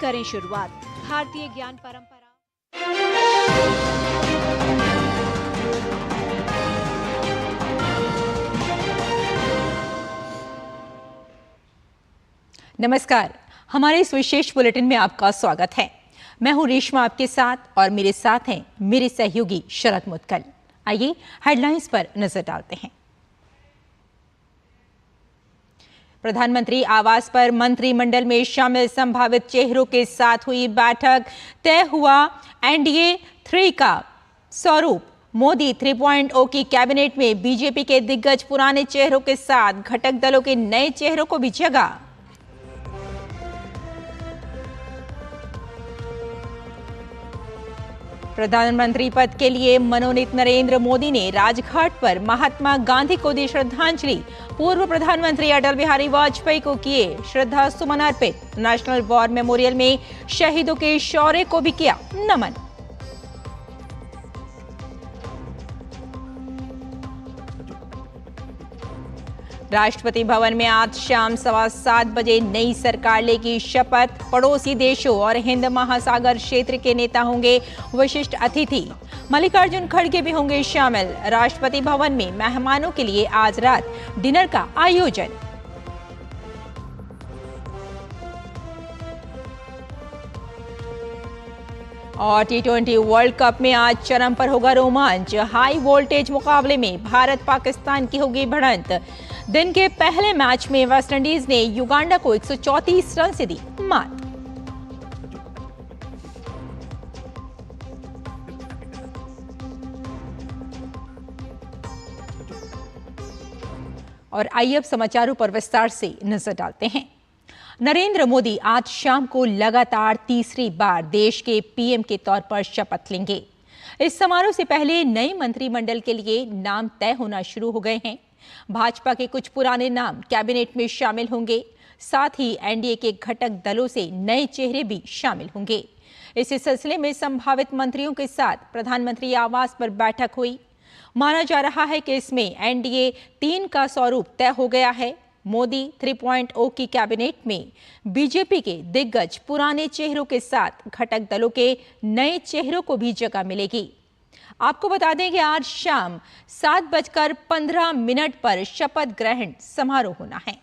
करें शुरुआत। भारतीय ज्ञान परंपरा। नमस्कार, हमारे इस विशेष बुलेटिन में आपका स्वागत है। मैं हूं रेशमा आपके साथ और मेरे साथ हैं मेरे सहयोगी शरद मुदगल। आइए हेडलाइंस पर नजर डालते हैं। प्रधानमंत्री आवास पर मंत्रिमंडल में शामिल संभावित चेहरों के साथ हुई बैठक। तय हुआ एनडीए 3 का स्वरूप। मोदी 3.0 की कैबिनेट में बीजेपी के दिग्गज पुराने चेहरों के साथ घटक दलों के नए चेहरों को भी जगह। प्रधानमंत्री पद के लिए मनोनीत नरेंद्र मोदी ने राजघाट पर महात्मा गांधी को दी श्रद्धांजलि। पूर्व प्रधानमंत्री अटल बिहारी वाजपेयी को किए श्रद्धा सुमन अर्पित। नेशनल वॉर मेमोरियल में शहीदों के शौर्य को भी किया नमन। राष्ट्रपति भवन में आज शाम 7:15 बजे नई सरकार लेगी शपथ। पड़ोसी देशों और हिंद महासागर क्षेत्र के नेता होंगे विशिष्ट अतिथि। मल्लिकार्जुन खड़गे भी होंगे शामिल। राष्ट्रपति भवन में मेहमानों के लिए आज रात डिनर का आयोजन। और T20 वर्ल्ड कप में आज चरम पर होगा रोमांच। हाई वोल्टेज मुकाबले में भारत पाकिस्तान की होगी भिड़ंत। दिन के पहले मैच में वेस्टइंडीज ने युगांडा को 134 रन से दी मात। और आइए अब समाचारों पर विस्तार से नजर डालते हैं। नरेंद्र मोदी आज शाम को लगातार तीसरी बार देश के पीएम के तौर पर शपथ लेंगे। इस समारोह से पहले नए मंत्रिमंडल के लिए नाम तय होना शुरू हो गए हैं। भाजपा के कुछ पुराने नाम कैबिनेट में शामिल होंगे। साथ ही एनडीए के घटक दलों से नए चेहरे भी शामिल होंगे। इसी सिलसिले में संभावित मंत्रियों के साथ प्रधानमंत्री आवास पर बैठक हुई। माना जा रहा है कि इसमें एनडीए 3 का स्वरूप तय हो गया है। मोदी 3.0 की कैबिनेट में बीजेपी के दिग्गज पुराने चेहरों के साथ घटक दलों के नए चेहरों को भी जगह मिलेगी। आपको बता दें कि आज शाम 7:15 पर शपथ ग्रहण समारोह होना है।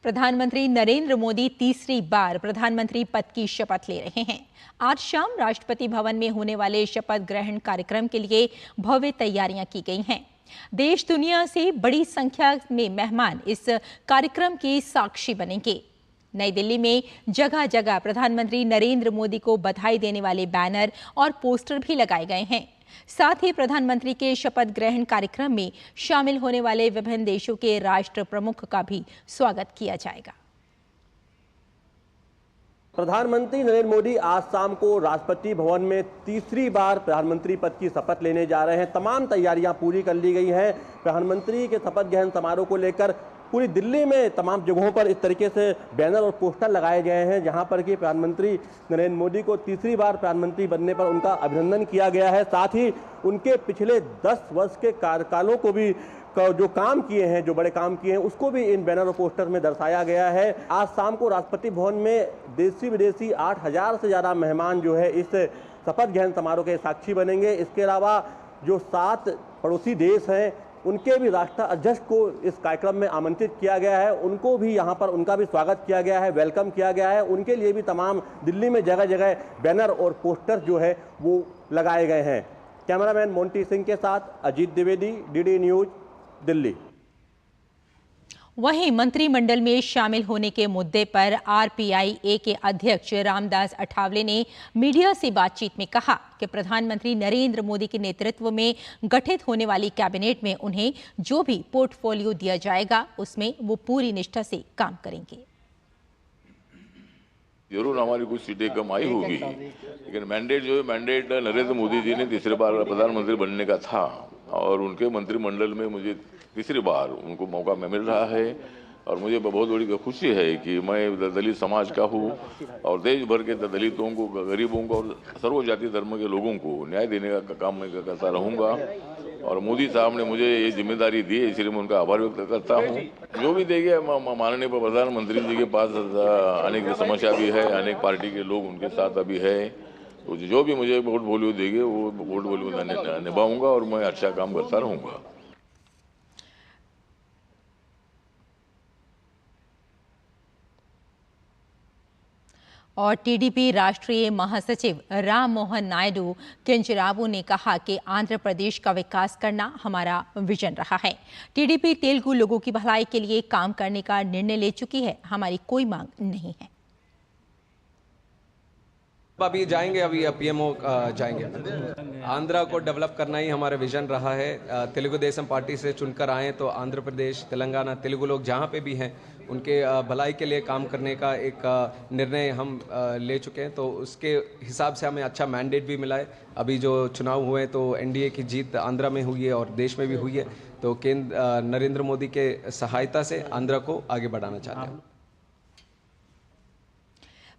प्रधानमंत्री नरेंद्र मोदी तीसरी बार प्रधानमंत्री पद की शपथ ले रहे हैं। आज शाम राष्ट्रपति भवन में होने वाले शपथ ग्रहण कार्यक्रम के लिए भव्य तैयारियां की गई हैं। देश दुनिया से बड़ी संख्या में मेहमान इस कार्यक्रम के साक्षी बनेंगे। नई दिल्ली में जगह जगह प्रधानमंत्री नरेंद्र मोदी को बधाई देने वाले बैनर और पोस्टर भी लगाए गए हैं। साथ ही प्रधानमंत्री के शपथ ग्रहण कार्यक्रम में शामिल होने वाले विभिन्न देशों के राष्ट्र प्रमुख का भी स्वागत किया जाएगा। प्रधानमंत्री नरेंद्र मोदी आज शाम को राष्ट्रपति भवन में तीसरी बार प्रधानमंत्री पद की शपथ लेने जा रहे हैं। तमाम तैयारियां पूरी कर ली गई हैं। प्रधानमंत्री के शपथ ग्रहण समारोह को लेकर पूरी दिल्ली में तमाम जगहों पर इस तरीके से बैनर और पोस्टर लगाए गए हैं, जहां पर कि प्रधानमंत्री नरेंद्र मोदी को तीसरी बार प्रधानमंत्री बनने पर उनका अभिनंदन किया गया है। साथ ही उनके पिछले 10 वर्ष के कार्यकालों को भी जो काम किए हैं, जो बड़े काम किए हैं, उसको भी इन बैनर और पोस्टर में दर्शाया गया है। आज शाम को राष्ट्रपति भवन में देशी विदेशी 8000 से ज़्यादा मेहमान जो है इस शपथ ग्रहण समारोह के साक्षी बनेंगे। इसके अलावा जो 7 पड़ोसी देश हैं उनके भी राष्ट्राध्यक्ष को इस कार्यक्रम में आमंत्रित किया गया है। उनको भी यहाँ पर उनका भी स्वागत किया गया है, वेलकम किया गया है। उनके लिए भी तमाम दिल्ली में जगह जगह बैनर और पोस्टर जो है वो लगाए गए हैं। कैमरामैन मोंटी सिंह के साथ अजीत द्विवेदी, डीडी न्यूज, दिल्ली। वहीं मंत्रिमंडल में शामिल होने के मुद्दे पर आरपीआईए के अध्यक्ष रामदास अठावले ने मीडिया से बातचीत में कहा कि प्रधानमंत्री नरेंद्र मोदी के नेतृत्व में गठित होने वाली कैबिनेट में उन्हें जो भी पोर्टफोलियो दिया जाएगा उसमें वो पूरी निष्ठा से काम करेंगे। जरूर हमारी कुछ सीटें कम आई होगी, लेकिन मैंडेट जो है मैंडेट नरेंद्र मोदी जी ने तीसरी बार प्रधानमंत्री बनने का था और उनके मंत्रिमंडल में मुझे तीसरी बार उनको मौका मिल रहा है और मुझे बहुत बड़ी खुशी है कि मैं दलित समाज का हूँ और देश भर के दलितों को, गरीबों को और सर्व जाति धर्म के लोगों को न्याय देने का काम मैं करता रहूँगा। और मोदी साहब ने मुझे ये जिम्मेदारी दी है, इसलिए मैं उनका आभार व्यक्त करता हूँ। जो भी देखिए माननीय प्रधानमंत्री जी के पास अनेक समस्या भी है, अनेक पार्टी के लोग उनके साथ अभी है, तो जो भी मुझे पोर्टफोलियो देंगे वो पोर्टफोलियो निभाऊंगा और मैं अच्छा काम करता रहूँगा। और टीडीपी राष्ट्रीय महासचिव राम मोहन नायडू किंचराबू ने कहा कि आंध्र प्रदेश का विकास करना हमारा विजन रहा है। टीडीपी तेलुगु लोगों की भलाई के लिए काम करने का निर्णय ले चुकी है, हमारी कोई मांग नहीं है। अभी जाएंगे, अभी पीएमओ जाएंगे। आंध्रा को डेवलप करना ही हमारा विजन रहा है। तेलुगु देशम पार्टी से चुनकर आए तो आंध्र प्रदेश, तेलंगाना, तेलुगु लोग जहाँ पे भी हैं उनके भलाई के लिए काम करने का एक निर्णय हम ले चुके हैं, तो उसके हिसाब से हमें अच्छा मैंडेट भी मिला है। अभी जो चुनाव हुए तो एनडीए की जीत आंध्रा में हुई है और देश में भी हुई है, तो केंद्र नरेंद्र मोदी के सहायता से आंध्रा को आगे बढ़ाना चाहते हैं।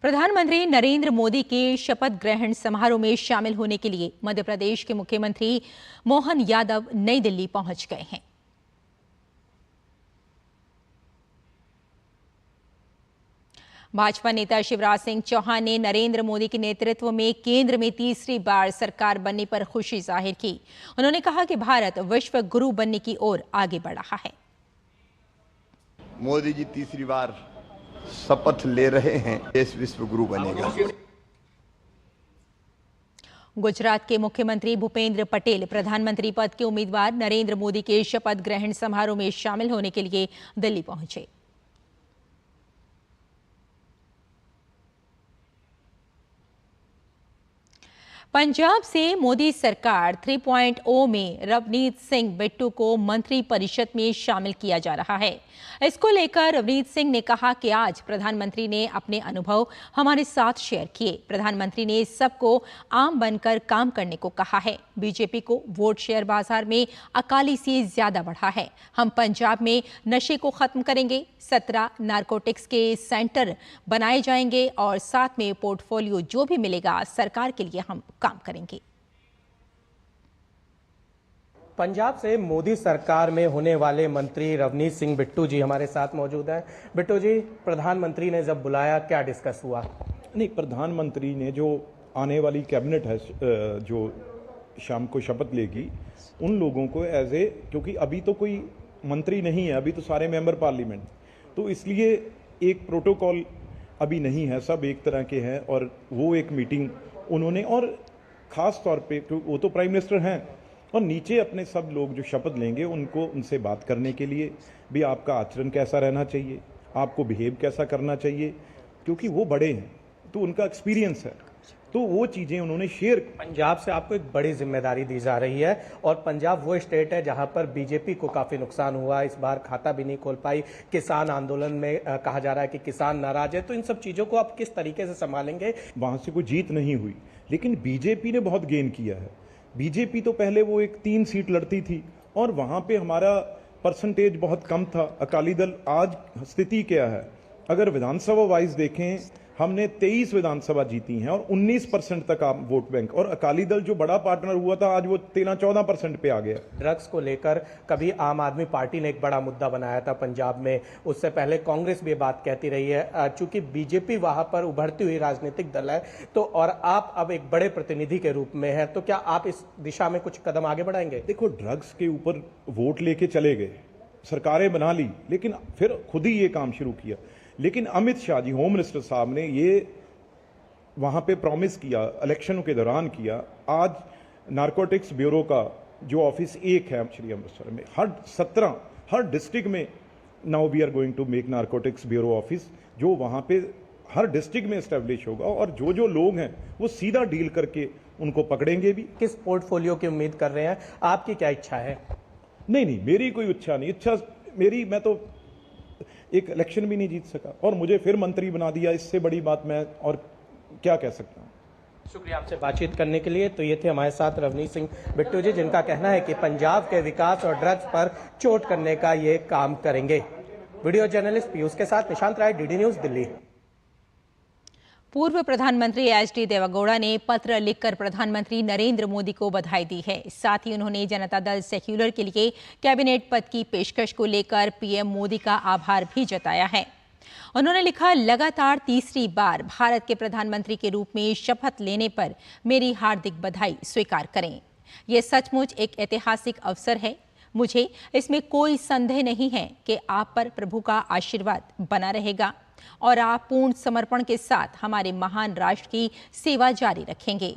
प्रधानमंत्री नरेंद्र मोदी के शपथ ग्रहण समारोह में शामिल होने के लिए मध्य प्रदेश के मुख्यमंत्री मोहन यादव नई दिल्ली पहुंच गए हैं। भाजपा नेता शिवराज सिंह चौहान ने नरेंद्र मोदी के नेतृत्व में केंद्र में तीसरी बार सरकार बनने पर खुशी जाहिर की। उन्होंने कहा कि भारत विश्व गुरु बनने की ओर आगे बढ़ रहा है। मोदी जी तीसरी बार शपथ ले रहे हैं, देश विश्व गुरु बनेगा। गुजरात के मुख्यमंत्री भूपेंद्र पटेल प्रधानमंत्री पद के उम्मीदवार नरेंद्र मोदी के शपथ ग्रहण समारोह में शामिल होने के लिए दिल्ली पहुंचे। पंजाब से मोदी सरकार 3.0 में रवनीत सिंह बिट्टू को मंत्री परिषद में शामिल किया जा रहा है। इसको लेकर रवनीत सिंह ने कहा कि आज प्रधानमंत्री ने अपने अनुभव हमारे साथ शेयर किए। प्रधानमंत्री ने सबको आम बनकर काम करने को कहा है। बीजेपी को वोट शेयर बाजार में अकाली से ज्यादा बढ़ा है। हम पंजाब में नशे को खत्म करेंगे, 17 नारकोटिक्स के सेंटर बनाए जाएंगे और साथ में पोर्टफोलियो जो भी मिलेगा सरकार के लिए हम काम करेंगे। पंजाब से मोदी सरकार में होने वाले मंत्री रवनीत सिंह बिट्टू जी हमारे साथ मौजूद हैं। बिट्टू जी, प्रधानमंत्री ने जब बुलाया क्या डिस्कस हुआ? नहीं, प्रधानमंत्री ने जो आने वाली कैबिनेट है जो शाम को शपथ लेगी, उन लोगों को क्योंकि अभी तो कोई मंत्री नहीं है, अभी तो सारे मेंबर पार्लियामेंट, तो इसलिए एक प्रोटोकॉल अभी नहीं है, सब एक तरह के हैं। और वो एक मीटिंग उन्होंने, और ख़ास तौर पे वो तो प्राइम मिनिस्टर हैं और नीचे अपने सब लोग जो शपथ लेंगे उनको उनसे बात करने के लिए भी आपका आचरण कैसा रहना चाहिए, आपको बिहेव कैसा करना चाहिए, क्योंकि वो बड़े हैं तो उनका एक्सपीरियंस है, तो वो चीज़ें उन्होंने शेयर। पंजाब से आपको एक बड़ी जिम्मेदारी दी जा रही है और पंजाब वो स्टेट है जहां पर बीजेपी को काफ़ी नुकसान हुआ, इस बार खाता भी नहीं खोल पाई, किसान आंदोलन में कहा जा रहा है कि किसान नाराज है, तो इन सब चीज़ों को आप किस तरीके से संभालेंगे? वहाँ से कोई जीत नहीं हुई, लेकिन बीजेपी ने बहुत गेन किया है। बीजेपी तो पहले वो एक 3 सीट लड़ती थी और वहाँ पे हमारा परसेंटेज बहुत कम था। अकाली दल, आज स्थिति क्या है, अगर विधानसभा वाइज देखें, हमने 23 विधानसभा जीती हैं और 19% तक आप वोट बैंक, और अकाली दल जो बड़ा पार्टनर हुआ था आज वो 13-14% पे आ गया। ड्रग्स को लेकर कभी आम आदमी पार्टी ने एक बड़ा मुद्दा बनाया था पंजाब में, उससे पहले कांग्रेस भी बात कहती रही है। चूंकि बीजेपी वहां पर उभरती हुई राजनीतिक दल है, तो और आप अब एक बड़े प्रतिनिधि के रूप में हैं, तो क्या आप इस दिशा में कुछ कदम आगे बढ़ाएंगे? देखो, ड्रग्स के ऊपर वोट लेके चले गए, सरकारें बना ली, लेकिन फिर खुद ही ये काम शुरू किया। लेकिन अमित शाह जी, होम मिनिस्टर साहब ने ये वहाँ पे प्रॉमिस किया, इलेक्शनों के दौरान किया। आज नारकोटिक्स ब्यूरो का जो ऑफिस एक है श्री अमृतसर में, हर डिस्ट्रिक्ट में now we are going to make narcotics bureau office, जो वहाँ पे हर डिस्ट्रिक्ट में इस्टेब्लिश होगा और जो लोग हैं वो सीधा डील करके उनको पकड़ेंगे भी। किस पोर्टफोलियो की उम्मीद कर रहे हैं, आपकी क्या इच्छा है? नहीं, मेरी कोई इच्छा नहीं। मैं तो एक इलेक्शन भी नहीं जीत सका और मुझे फिर मंत्री बना दिया, इससे बड़ी बात मैं और क्या कह सकता हूँ। शुक्रिया आपसे बातचीत करने के लिए। तो ये थे हमारे साथ रवनीत सिंह बिट्टू जी, जिनका कहना है कि पंजाब के विकास और ड्रग्स पर चोट करने का ये काम करेंगे। वीडियो जर्नलिस्ट पीयूष के साथ निशांत राय, डीडी न्यूज, दिल्ली। पूर्व प्रधानमंत्री एच.डी. देवेगौड़ा ने पत्र लिखकर प्रधानमंत्री नरेंद्र मोदी को बधाई दी है। साथ ही उन्होंने जनता दल सेक्युलर के लिए कैबिनेट पद की पेशकश को लेकर पीएम मोदी का आभार भी जताया है। उन्होंने लिखा, लगातार तीसरी बार भारत के प्रधानमंत्री के रूप में शपथ लेने पर मेरी हार्दिक बधाई स्वीकार करें। ये सचमुच एक ऐतिहासिक अवसर है। मुझे इसमें कोई संदेह नहीं है कि आप पर प्रभु का आशीर्वाद बना रहेगा और आप पूर्ण समर्पण के साथ हमारे महान राष्ट्र की सेवा जारी रखेंगे,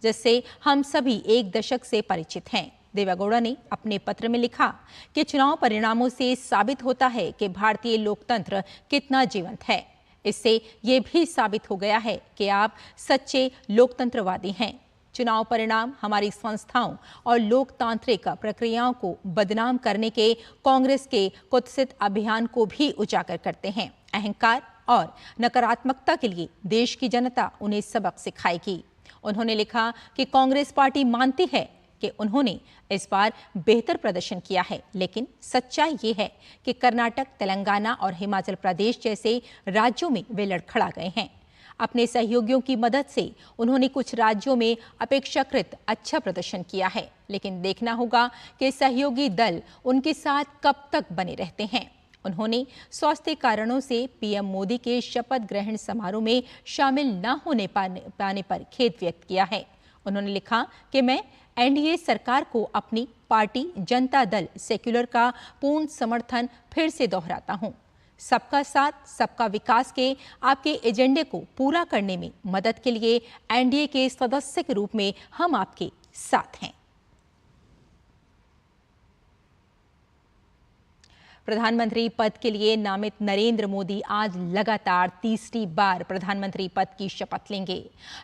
जिससे हम सभी एक दशक से परिचित हैं। देवेगौड़ा ने अपने पत्र में लिखा कि चुनाव परिणामों से साबित होता है कि भारतीय लोकतंत्र कितना जीवंत है। इससे ये भी साबित हो गया है कि आप सच्चे लोकतंत्रवादी हैं। चुनाव परिणाम हमारी संस्थाओं और लोकतांत्रिक प्रक्रियाओं को बदनाम करने के कांग्रेस के कुत्सित अभियान को भी उजागर करते हैं। अहंकार और नकारात्मकता के लिए देश की जनता उन्हें सबक सिखाएगी। उन्होंने लिखा कि कांग्रेस पार्टी मानती है कि उन्होंने इस बार बेहतर प्रदर्शन किया है, लेकिन सच्चाई ये है कि कर्नाटक, तेलंगाना और हिमाचल प्रदेश जैसे राज्यों में वे लड़खड़ा गए हैं। अपने सहयोगियों की मदद से उन्होंने कुछ राज्यों में अपेक्षाकृत अच्छा प्रदर्शन किया है, लेकिन देखना होगा कि सहयोगी दल उनके साथ कब तक बने रहते हैं। उन्होंने स्वास्थ्य कारणों से पीएम मोदी के शपथ ग्रहण समारोह में शामिल न होने पाने पर खेद व्यक्त किया है। उन्होंने लिखा कि मैं एनडीए सरकार को अपनी पार्टी जनता दल सेक्युलर का पूर्ण समर्थन फिर से दोहराता हूं। सबका साथ, सबका विकास के आपके एजेंडे को पूरा करने में मदद के लिए एनडीए के सदस्य के रूप में हम आपके साथ हैं। प्रधानमंत्री पद के लिए नामित नरेंद्र मोदी आज लगातार तीसरी बार प्रधानमंत्री पद की शपथ लेंगे।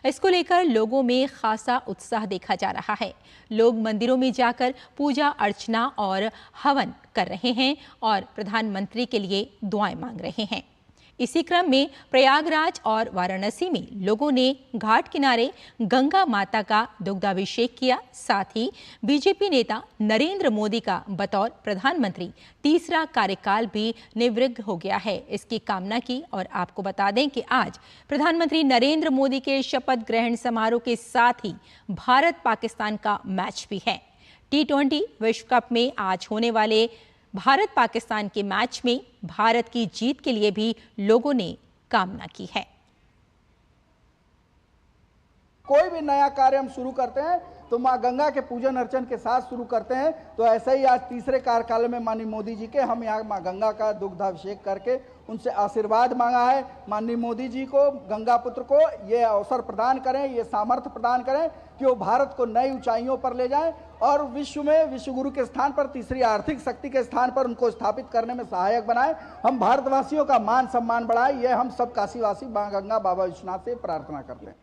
इसको लेकर लोगों में खासा उत्साह देखा जा रहा है। लोग मंदिरों में जाकर पूजा अर्चना और हवन कर रहे हैं और प्रधानमंत्री के लिए दुआएं मांग रहे हैं। इसी क्रम में प्रयागराज और वाराणसी में लोगों ने घाट किनारे गंगा माता का दुग्धाभिषेक किया। साथ ही बीजेपी नेता नरेंद्र मोदी का बतौर प्रधानमंत्री तीसरा कार्यकाल भी निवृत्त हो गया है, इसकी कामना की। और आपको बता दें कि आज प्रधानमंत्री नरेंद्र मोदी के शपथ ग्रहण समारोह के साथ ही भारत पाकिस्तान का मैच भी है। T20 विश्व कप में आज होने वाले भारत पाकिस्तान के मैच में भारत की जीत के लिए भी लोगों ने कामना की है। कोई भी नया कार्य हम शुरू करते हैं तो मां गंगा के पूजन अर्चन के साथ शुरू करते हैं। तो ऐसे ही आज तीसरे कार्यकाल में माननीय मोदी जी के हम यहाँ मां गंगा का दुग्धाभिषेक करके उनसे आशीर्वाद मांगा है। माननीय मोदी जी को, गंगा पुत्र को ये अवसर प्रदान करें, ये सामर्थ्य प्रदान करें कि वो भारत को नई ऊंचाइयों पर ले जाएं और विश्व में विश्वगुरु के स्थान पर, तीसरी आर्थिक शक्ति के स्थान पर उनको स्थापित करने में सहायक बनाएं। हम भारतवासियों का मान सम्मान बढ़ाएं, ये हम सब काशीवासी मां गंगा बाबा विश्वनाथ से प्रार्थना करते हैं।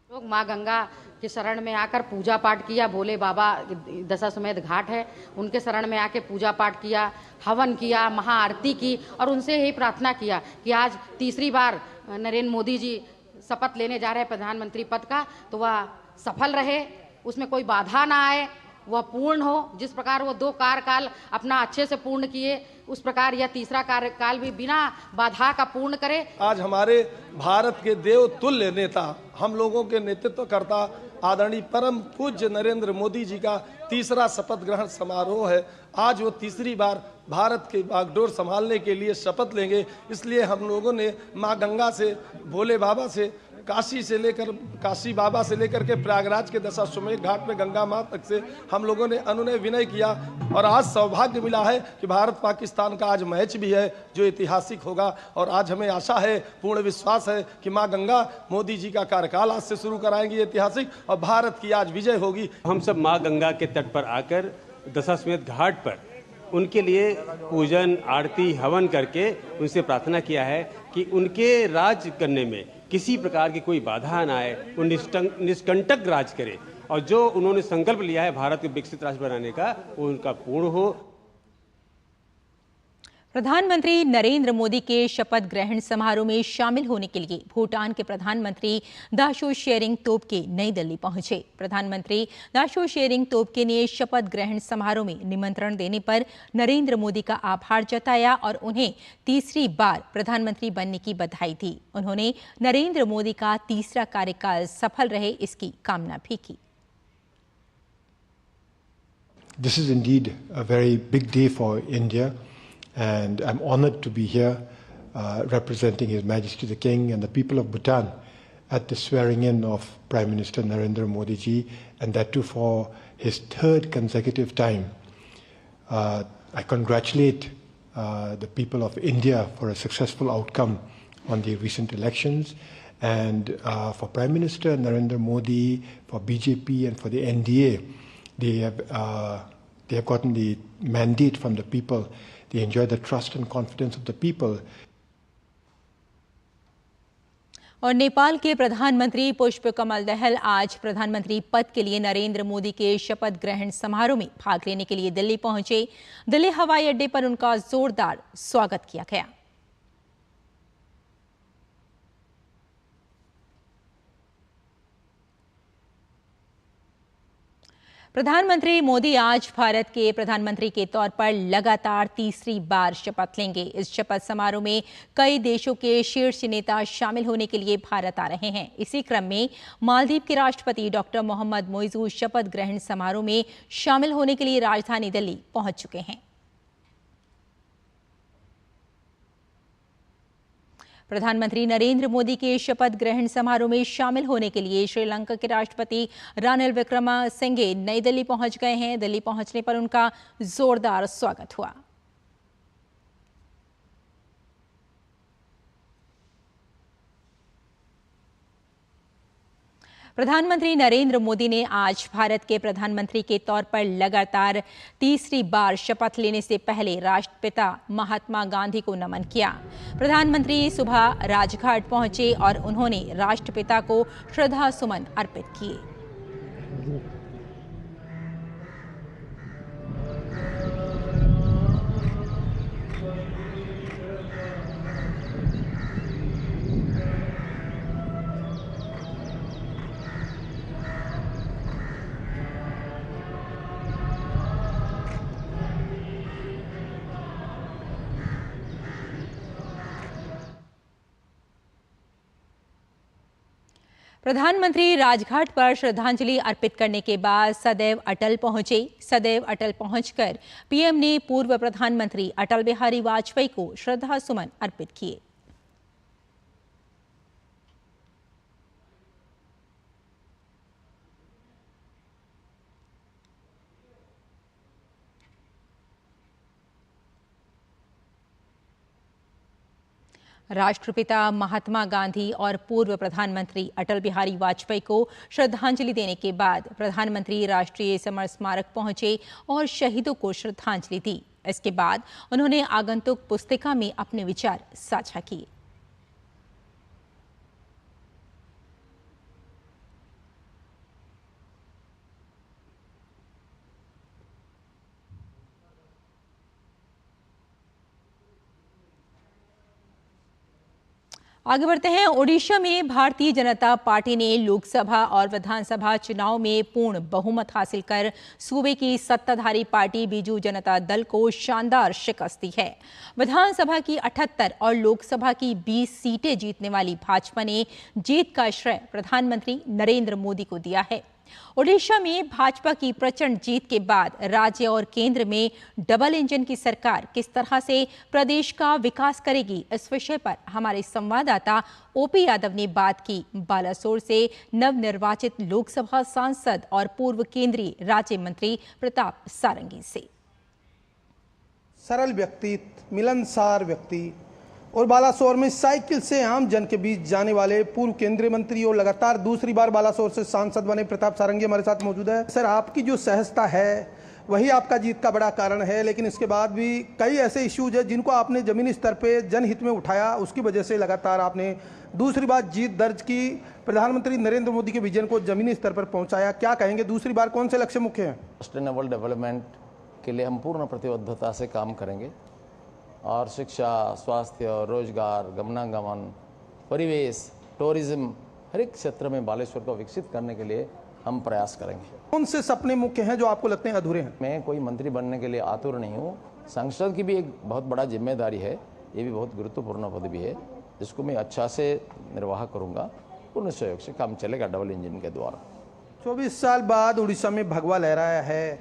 लोग माँ गंगा के शरण में आकर पूजा पाठ किया। भोले बाबा दशाश्वमेध घाट है, उनके शरण में आके पूजा पाठ किया, हवन किया, महाआरती की और उनसे यही प्रार्थना किया कि आज तीसरी बार नरेंद्र मोदी जी शपथ लेने जा रहे हैं प्रधानमंत्री पद का, तो वह सफल रहे, उसमें कोई बाधा ना आए, वह पूर्ण हो। जिस प्रकार वो 2 कार्यकाल अपना अच्छे से पूर्ण किए, उस प्रकार यह तीसरा कार्यकाल भी बिना बाधा का पूर्ण करे। आज हमारे भारत के देव तुल्य नेता, हम लोगों के नेतृत्वकर्ता आदरणीय परम पूज्य नरेंद्र मोदी जी का तीसरा शपथ ग्रहण समारोह है। आज वो तीसरी बार भारत के बागडोर संभालने के लिए शपथ लेंगे। इसलिए हम लोगों ने माँ गंगा से, भोले बाबा से, काशी बाबा से लेकर के प्रयागराज के दशाश्वमेध घाट में गंगा माँ तक से हम लोगों ने अनुनय विनय किया और आज सौभाग्य मिला है कि भारत पाकिस्तान का आज मैच भी है जो ऐतिहासिक होगा। और आज हमें आशा है, पूर्ण विश्वास है कि माँ गंगा मोदी जी का कार्यकाल आज से शुरू कराएंगी ऐतिहासिक, और भारत की आज विजय होगी। हम सब माँ गंगा के तट पर आकर दशाश्वमेध घाट पर उनके लिए पूजन, आरती, हवन करके उनसे प्रार्थना किया है कि उनके राज करने में किसी प्रकार की कोई बाधा ना आए, वो निष्कंटक राज करे और जो उन्होंने संकल्प लिया है भारत को विकसित राष्ट्र बनाने का, वो उनका पूर्ण हो। प्रधानमंत्री नरेंद्र मोदी के शपथ ग्रहण समारोह में शामिल होने के लिए भूटान के प्रधानमंत्री दाशो शेरिंग तोब्गे नई दिल्ली पहुंचे। प्रधानमंत्री दाशो शेरिंग तोब्गे ने शपथ ग्रहण समारोह में निमंत्रण देने पर नरेंद्र मोदी का आभार जताया और उन्हें तीसरी बार प्रधानमंत्री बनने की बधाई दी। उन्होंने नरेंद्र मोदी का तीसरा कार्यकाल सफल रहे इसकी कामना भी की। This is indeed a very big day for India. And I'm honored to be here representing His Majesty the King and the people of Bhutan at the swearing in of Prime Minister Narendra Modi ji, and that too for his third consecutive time. I congratulate the people of India for a successful outcome on the recent elections, and for Prime Minister Narendra Modi, for BJP and for the NDA, they have gotten the mandate from the people. They enjoy the trust and confidence of the people. और नेपाल के प्रधानमंत्री पुष्प कमल दहल आज प्रधानमंत्री पद के लिए नरेंद्र मोदी के शपथ ग्रहण समारोह में भाग लेने के लिए दिल्ली पहुंचे। दिल्ली हवाई अड्डे पर उनका जोरदार स्वागत किया गया। प्रधानमंत्री मोदी आज भारत के प्रधानमंत्री के तौर पर लगातार तीसरी बार शपथ लेंगे। इस शपथ समारोह में कई देशों के शीर्ष नेता शामिल होने के लिए भारत आ रहे हैं। इसी क्रम में मालदीव के राष्ट्रपति डॉक्टर मोहम्मद मोइजू शपथ ग्रहण समारोह में शामिल होने के लिए राजधानी दिल्ली पहुंच चुके हैं। प्रधानमंत्री नरेंद्र मोदी के शपथ ग्रहण समारोह में शामिल होने के लिए श्रीलंका के राष्ट्रपति रानिल विक्रमसिंघे नई दिल्ली पहुंच गए हैं। दिल्ली पहुंचने पर उनका जोरदार स्वागत हुआ। प्रधानमंत्री नरेंद्र मोदी ने आज भारत के प्रधानमंत्री के तौर पर लगातार तीसरी बार शपथ लेने से पहले राष्ट्रपिता महात्मा गांधी को नमन किया। प्रधानमंत्री सुबह राजघाट पहुंचे और उन्होंने राष्ट्रपिता को श्रद्धा सुमन अर्पित किए। प्रधानमंत्री राजघाट पर श्रद्धांजलि अर्पित करने के बाद सदैव अटल पहुंचे। सदैव अटल पहुंचकर पीएम ने पूर्व प्रधानमंत्री अटल बिहारी वाजपेयी को श्रद्धा सुमन अर्पित किए। राष्ट्रपिता महात्मा गांधी और पूर्व प्रधानमंत्री अटल बिहारी वाजपेयी को श्रद्धांजलि देने के बाद प्रधानमंत्री राष्ट्रीय समर स्मारक पहुंचे और शहीदों को श्रद्धांजलि दी। इसके बाद उन्होंने आगंतुक पुस्तिका में अपने विचार साझा किए। आगे बढ़ते हैं। ओडिशा में भारतीय जनता पार्टी ने लोकसभा और विधानसभा चुनाव में पूर्ण बहुमत हासिल कर सूबे की सत्ताधारी पार्टी बीजू जनता दल को शानदार शिकस्त दी है। विधानसभा की 78 और लोकसभा की 20 सीटें जीतने वाली भाजपा ने जीत का श्रेय प्रधानमंत्री नरेंद्र मोदी को दिया है। ओडिशा में भाजपा की प्रचंड जीत के बाद राज्य और केंद्र में डबल इंजन की सरकार किस तरह से प्रदेश का विकास करेगी, इस विषय पर हमारे संवाददाता ओपी यादव ने बात की बालासोर से नवनिर्वाचित लोकसभा सांसद और पूर्व केंद्रीय राज्य मंत्री प्रताप सारंगी से। सरल व्यक्तित्व, मिलनसार व्यक्ति और बालासोर में साइकिल से आम जन के बीच जाने वाले पूर्व केंद्रीय मंत्री और लगातार दूसरी बार बालासोर से सांसद बने प्रताप सारंगी हमारे साथ मौजूद है। सर, आपकी जो सहजता है वही आपका जीत का बड़ा कारण है, लेकिन इसके बाद भी कई ऐसे इश्यूज है जिनको आपने जमीनी स्तर पे जनहित में उठाया, उसकी वजह से लगातार आपने दूसरी बार जीत दर्ज की, प्रधानमंत्री नरेंद्र मोदी के विजन को जमीनी स्तर पर पहुंचाया। क्या कहेंगे, दूसरी बार कौन से लक्ष्य मुख्य हैं? सस्टेनेबल डेवलपमेंट के लिए हम पूर्ण प्रतिबद्धता से काम करेंगे और शिक्षा, स्वास्थ्य, रोजगार, गमनागमन, परिवेश, टूरिज्म, हर एक क्षेत्र में बालेश्वर को विकसित करने के लिए हम प्रयास करेंगे। कौन से सपने मुख्य हैं जो आपको लगते हैं अधूरे हैं? मैं कोई मंत्री बनने के लिए आतुर नहीं हूँ। सांसद की भी एक बहुत बड़ा जिम्मेदारी है, ये भी बहुत गुरुत्वपूर्ण पद भी है, जिसको मैं अच्छा से निर्वाह करूँगा। पूर्ण सहयोग से काम चलेगा डबल इंजन के द्वारा। 24 साल बाद उड़ीसा में भगवा लहराया है।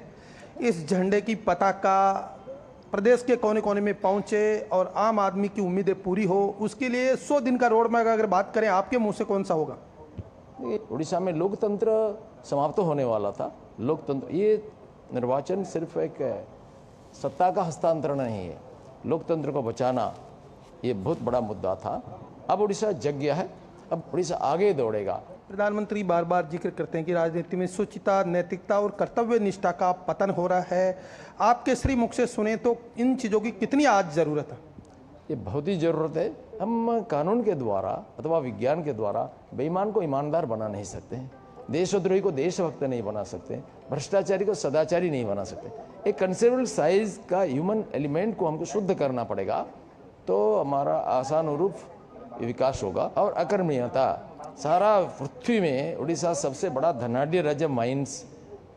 इस झंडे की पताका प्रदेश के कोने कोने में पहुंचे और आम आदमी की उम्मीदें पूरी हो, उसके लिए 100 दिन का रोड मैप अगर बात करें आपके मुंह से कौन सा होगा? उड़ीसा में लोकतंत्र समाप्त होने वाला था। लोकतंत्र, ये निर्वाचन सिर्फ एक सत्ता का हस्तांतरण नहीं है, लोकतंत्र को बचाना ये बहुत बड़ा मुद्दा था। अब उड़ीसा जग गया है, अब उड़ीसा आगे दौड़ेगा। प्रधानमंत्री बार बार जिक्र करते हैं कि राजनीति में शुचिता, नैतिकता और कर्तव्य निष्ठा का पतन हो रहा है। आपके श्री मुख से सुने तो इन चीज़ों की कितनी आज ज़रूरत है? ये बहुत ही ज़रूरत है। हम कानून के द्वारा अथवा विज्ञान के द्वारा बेईमान को ईमानदार बना नहीं सकते हैं, देशद्रोही को देशभक्त नहीं बना सकते, भ्रष्टाचारी को सदाचारी नहीं बना सकते। एक कंसेप्चुअल साइज का ह्यूमन एलिमेंट को हमको शुद्ध करना पड़ेगा, तो हमारा आशानुरूप विकास होगा। और अकर्मण्यता, सारा पृथ्वी में उड़ीसा सबसे बड़ा धनाढ़ राज्य माइंस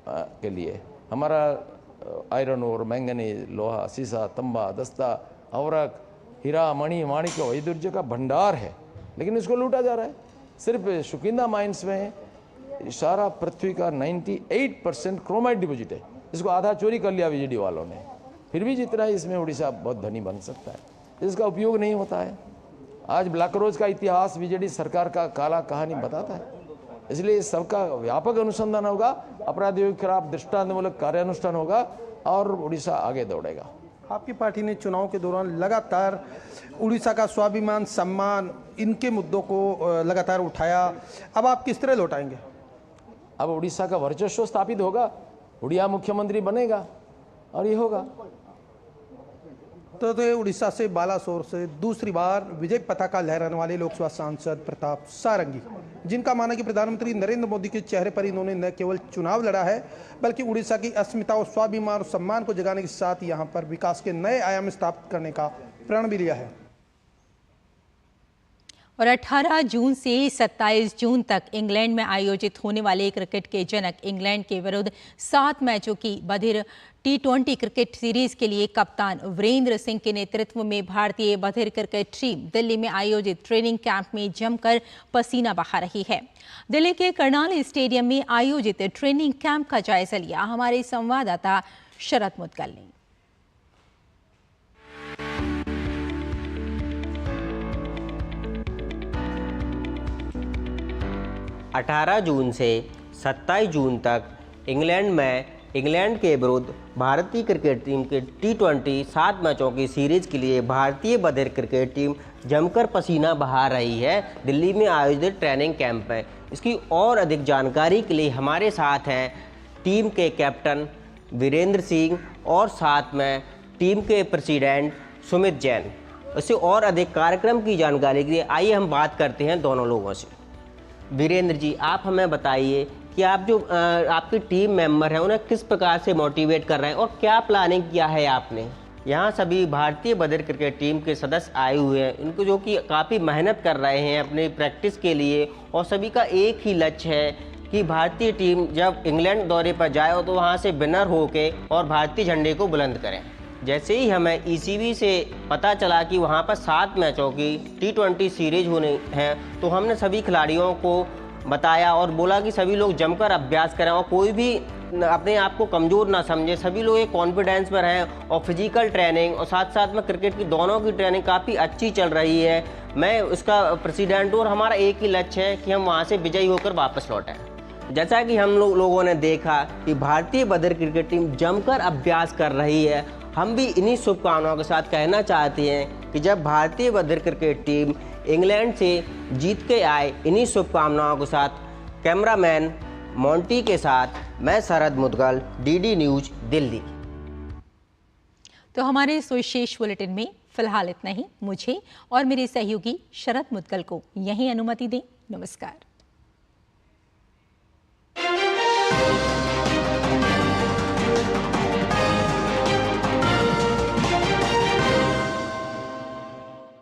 के लिए। हमारा आयरन ओर, मैंगनीज, लोहा, सीसा, तंबा, दस्ता, अवरक, हीरा, मणि, माणिक्य, वैदुर्य का भंडार है, लेकिन इसको लूटा जा रहा है। सिर्फ शुकिंदा माइंस में सारा पृथ्वी का 98% क्रोमाइट डिपॉजिट है, इसको आधा चोरी कर लिया वीजेडी वालों ने। फिर भी जितना इसमें उड़ीसा बहुत धनी बन सकता है, इसका उपयोग नहीं होता है। आज ब्लैक रोज का इतिहास वीजेडी सरकार का काला कहानी बताता है। इसलिए सबका व्यापक अनुसंधान होगा, अपराधियों के खिलाफ दृष्टांतमूलक कार्यानुष्ठान होगा और उड़ीसा आगे दौड़ेगा। आपकी पार्टी ने चुनाव के दौरान लगातार उड़ीसा का स्वाभिमान, सम्मान, इनके मुद्दों को लगातार उठाया। अब आप किस तरह लौटाएंगे? अब उड़ीसा का वर्चस्व स्थापित होगा, उड़िया मुख्यमंत्री बनेगा और ये होगा। तो उड़ीसा से बालासोर से दूसरी बार विजय पताका लहराने वाले लोकसभा सांसद प्रताप सारंगी, जिनका माना कि प्रधानमंत्री नरेंद्र मोदी के चेहरे पर इन्होंने न केवल चुनाव लड़ा है, बल्कि उड़ीसा की अस्मिता और स्वाभिमान और सम्मान को जगाने के साथ यहां पर विकास के नए आयाम स्थापित करने का प्रण भी लिया है। और 18 जून से 27 जून तक इंग्लैंड में आयोजित होने वाले क्रिकेट के जनक इंग्लैंड के विरुद्ध 7 मैचों की बधिर T20 क्रिकेट सीरीज के लिए कप्तान वीरेंद्र सिंह के नेतृत्व में भारतीय बधिर क्रिकेट टीम दिल्ली में आयोजित ट्रेनिंग कैंप में जमकर पसीना बहा रही है। दिल्ली के कर्नाल स्टेडियम में आयोजित ट्रेनिंग कैंप का जायजा लिया हमारे संवाददाता शरद मुदगल ने। 18 जून से 27 जून तक इंग्लैंड में इंग्लैंड के विरुद्ध भारतीय क्रिकेट टीम के T20 7 मैचों की सीरीज के लिए भारतीय बधिर क्रिकेट टीम जमकर पसीना बहा रही है दिल्ली में आयोजित ट्रेनिंग कैंप में। इसकी और अधिक जानकारी के लिए हमारे साथ हैं टीम के कैप्टन वीरेंद्र सिंह और साथ में टीम के प्रेसिडेंट सुमित जैन। इससे और अधिक कार्यक्रम की जानकारी के लिए आइए हम बात करते हैं दोनों लोगों से। वीरेंद्र जी, आप हमें बताइए कि आप जो आपकी टीम मेंबर हैं उन्हें किस प्रकार से मोटिवेट कर रहे हैं और क्या प्लानिंग किया है आपने? यहाँ सभी भारतीय बधिर क्रिकेट टीम के सदस्य आए हुए हैं, इनको जो कि काफ़ी मेहनत कर रहे हैं अपनी प्रैक्टिस के लिए और सभी का एक ही लक्ष्य है कि भारतीय टीम जब इंग्लैंड दौरे पर जाए तो वहाँ से विनर होके और भारतीय झंडे को बुलंद करें। जैसे ही हमें ECB से पता चला कि वहाँ पर 7 मैचों की T20 सीरीज होने हैं तो हमने सभी खिलाड़ियों को बताया और बोला कि सभी लोग जमकर अभ्यास करें और कोई भी अपने आप को कमज़ोर ना समझे, सभी लोग एक कॉन्फिडेंस में रहें और फिजिकल ट्रेनिंग और साथ साथ में क्रिकेट की दोनों की ट्रेनिंग काफ़ी अच्छी चल रही है। मैं उसका प्रेसिडेंट हूँ और हमारा एक ही लक्ष्य है कि हम वहाँ से विजयी होकर वापस लौटें। जैसा कि हम लोगों ने देखा कि भारतीय बधिर क्रिकेट टीम जमकर अभ्यास कर रही है, हम भी इन्हीं शुभकामनाओं के साथ कहना चाहते हैं कि जब भारतीय बधिर क्रिकेट टीम इंग्लैंड से जीत के आए, इन्हीं शुभकामनाओं के साथ कैमरामैन मोंटी के साथ मैं शरद मुदगल, DD न्यूज दिल्ली। तो हमारे इस विशेष बुलेटिन में फिलहाल इतना ही। मुझे और मेरे सहयोगी शरद मुदगल को यहीं अनुमति दें। नमस्कार।